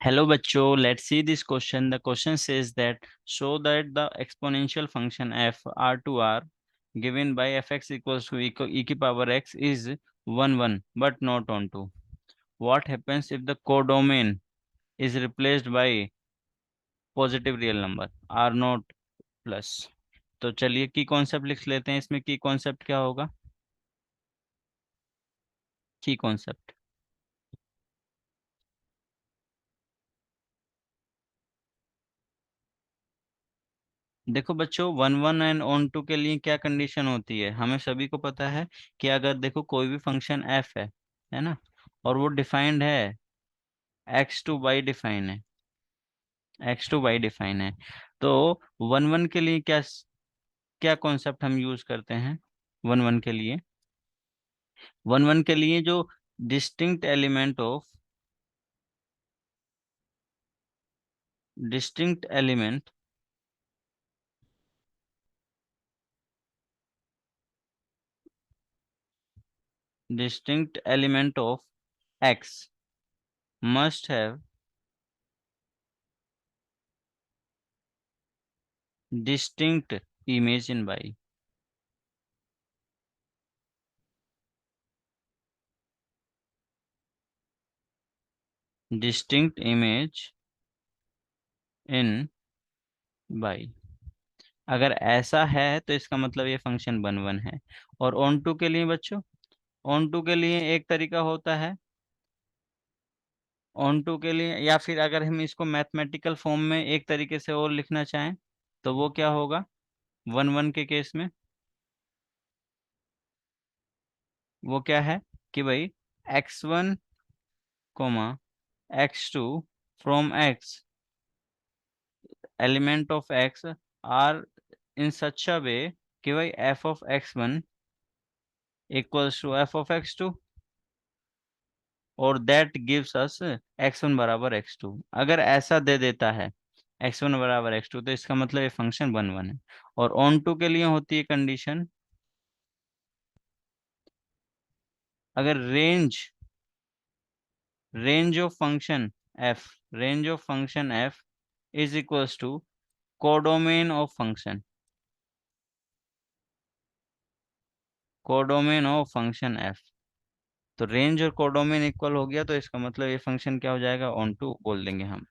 Hello बच्चों, let's see this question. The question says that show that the exponential function f r to r given by fx equals to e की power x is 1 but not on 2. What happens if the codomain is replaced by positive real number r not plus? तो चलिए की concept लिख लेते हैं। इसमें की concept क्या होगा? की कॉन्सेप्ट देखो बच्चों, 1 एंड ऑन टू के लिए क्या कंडीशन होती है हमें सभी को पता है कि अगर देखो कोई भी फंक्शन एफ है ना, और वो डिफाइंड है, x2 बाई डिफाइन है, x2 बाई डिफाइन है, तो 1 1 के लिए क्या क्या कॉन्सेप्ट हम यूज करते हैं? 1 1 के लिए, 1 1 के लिए जो distinct element of distinct element distinct element of x must have distinct image in y. Distinct image in y, अगर ऐसा है तो इसका मतलब ये फंक्शन 1 1 है। और ऑन टू के लिए बच्चों, ऑन टू के लिए एक तरीका होता है, ऑन टू के लिए, या फिर अगर हम इसको मैथमेटिकल फॉर्म में एक तरीके से और लिखना चाहें तो वो क्या होगा? 1 1 के केस में वो क्या है कि भाई x1 comma x2 from x element of x are in such a way कि भाई f of x1 equals to f of x2, और दैट गिव्स अस x1 बराबर x2। अगर ऐसा दे देता है x1 बराबर x2, तो इसका मतलब ये फंक्शन 1 1 है। और ऑन टू के लिए होती है कंडीशन, अगर range of function f range of function f is equals to codomain of function, codomain of function f। तो रेंज और कोडोमेन इक्वल हो गया तो इसका मतलब ये फंक्शन क्या हो जाएगा? ऑन टू बोल देंगे हम।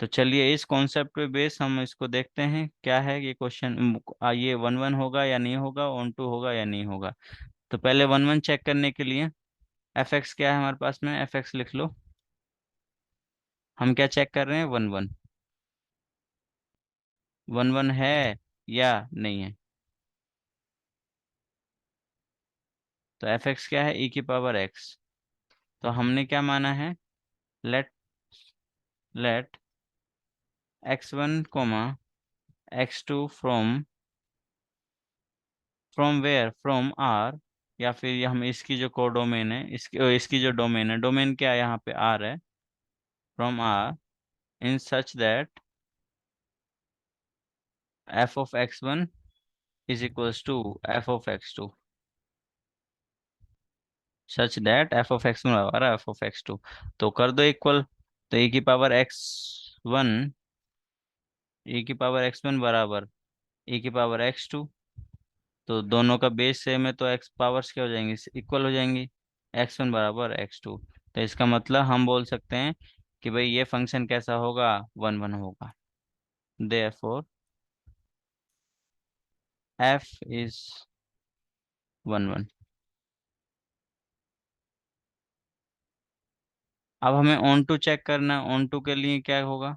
तो चलिए इस कॉन्सेप्ट पे बेस हम इसको देखते हैं क्या है ये क्वेश्चन। ये 1 1 होगा या नहीं होगा, ऑन टू होगा या नहीं होगा। तो पहले 1 1 चेक करने के लिए एफ एक्स क्या है हमारे पास में, एफ एक्स लिख लो। हम क्या चेक कर रहे हैं? 1 1, 1 1 है या नहीं है। तो एफ एक्स क्या है? ई की पावर एक्स। तो हमने क्या माना है? Let let x1 comma x2 from from where, from R, या फिर ये हम इसकी जो कोडोमेन है, इसकी जो डोमेन है, डोमेन क्या है यहाँ पे? आर है। From R in such that f of x1 is equals to F of x2, such that f of x1 बराबर एफ ऑफ x2। तो कर दो इक्वल। तो e की पावर x1 बराबर e की पावर x2। तो दोनों का बेस सेम है तो एक्स पावर्स क्या हो जाएंगी? इक्वल हो जाएंगी। x1 बराबर x2। तो इसका मतलब हम बोल सकते हैं कि भाई ये फंक्शन कैसा होगा? 1 1 होगा। Therefore f is 1 1। अब हमें ऑन टू चेक करना है। ऑन टू के लिए क्या होगा?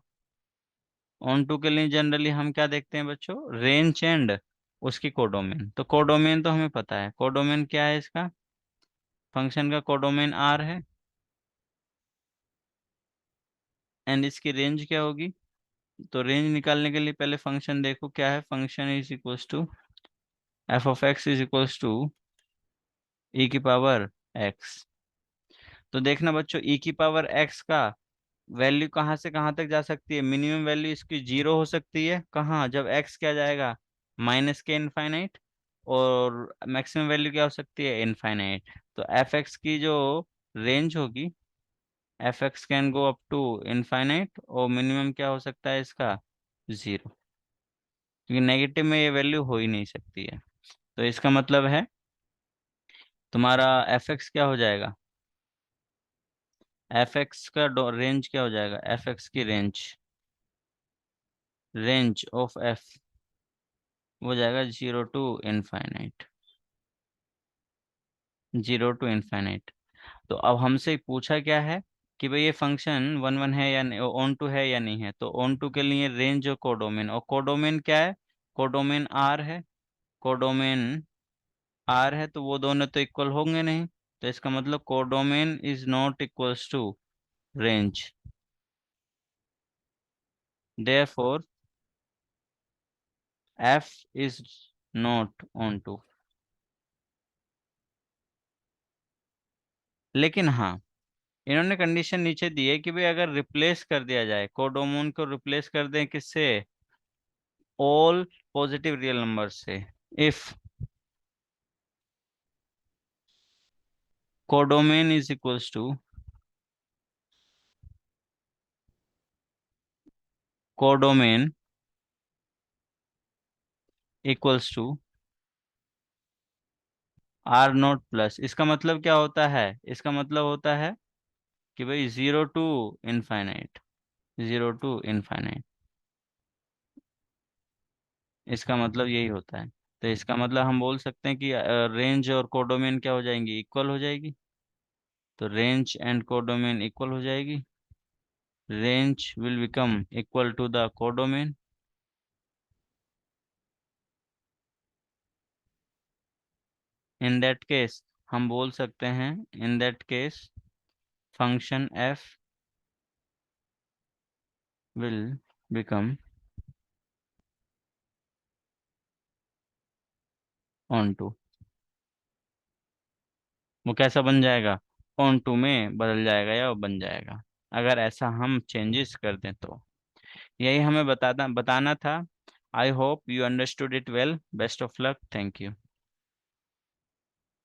ऑन टू के लिए जनरली हम क्या देखते हैं बच्चों? रेंज एंड उसकी कोडोमेन। तो कोडोमेन तो हमें पता है, कोडोमेन क्या है इसका? फंक्शन का कोडोमेन आर है। एंड इसकी रेंज क्या होगी? तो रेंज निकालने के लिए पहले फंक्शन देखो क्या है। Function is equals to F of X is equals to E की पावर एक्स। तो देखना बच्चों, ई की पावर एक्स का वैल्यू कहाँ से कहाँ तक जा सकती है? मिनिमम वैल्यू इसकी 0 हो सकती है। कहाँ? जब एक्स क्या जाएगा? माइनस के इनफाइनाइट। और मैक्सिमम वैल्यू क्या हो सकती है? इनफाइनाइट। तो एफ एक्स की जो रेंज होगी, f x can go up to infinite, और मिनिमम क्या हो सकता है इसका, जीरो, क्योंकि नेगेटिव में ये वैल्यू हो ही नहीं सकती है। तो इसका मतलब है तुम्हारा एफ एक्स क्या हो जाएगा, एफ एक्स का रेंज क्या हो जाएगा, एफ एक्स की रेंज, रेंज ऑफ एफ वो जाएगा zero to infinite, zero to infinite. तो अब हमसे पूछा क्या है कि भाई ये फंक्शन वन वन है या नहीं, ऑन टू है या नहीं है। तो ऑन टू के लिए रेंज और कोडोमेन, और कोडोमेन क्या है, कोडोमेन आर है, कोडोमेन आर है, तो वो दोनों तो इक्वल होंगे नहीं। तो इसका मतलब codomain is not equals to range, therefore f is not onto. लेकिन हाँ, इन्होंने कंडीशन नीचे दी है कि भाई अगर रिप्लेस कर दिया जाए, कोडोमोन को रिप्लेस कर दें किससे, ऑल पॉजिटिव रियल नंबर से, if codomain is equals to, codomain equals to R naught plus. इसका मतलब क्या होता है, इसका मतलब होता है कि भाई zero to infinite, zero to infinite, इसका मतलब यही होता है। तो इसका मतलब हम बोल सकते हैं कि रेंज और कोडोमेन क्या हो जाएंगी, इक्वल हो जाएगी। तो रेंज एंड कोडोमेन इक्वल हो जाएगी, range will become equal to the codomain। in that case हम बोल सकते हैं, in that case function f will become onto, वो कैसा बन जाएगा, onto में बदल जाएगा या वो बन जाएगा, अगर ऐसा हम चेंजेस कर दें तो। यही हमें बताना बताना था। I hope you understood it well. Best of luck. Thank you.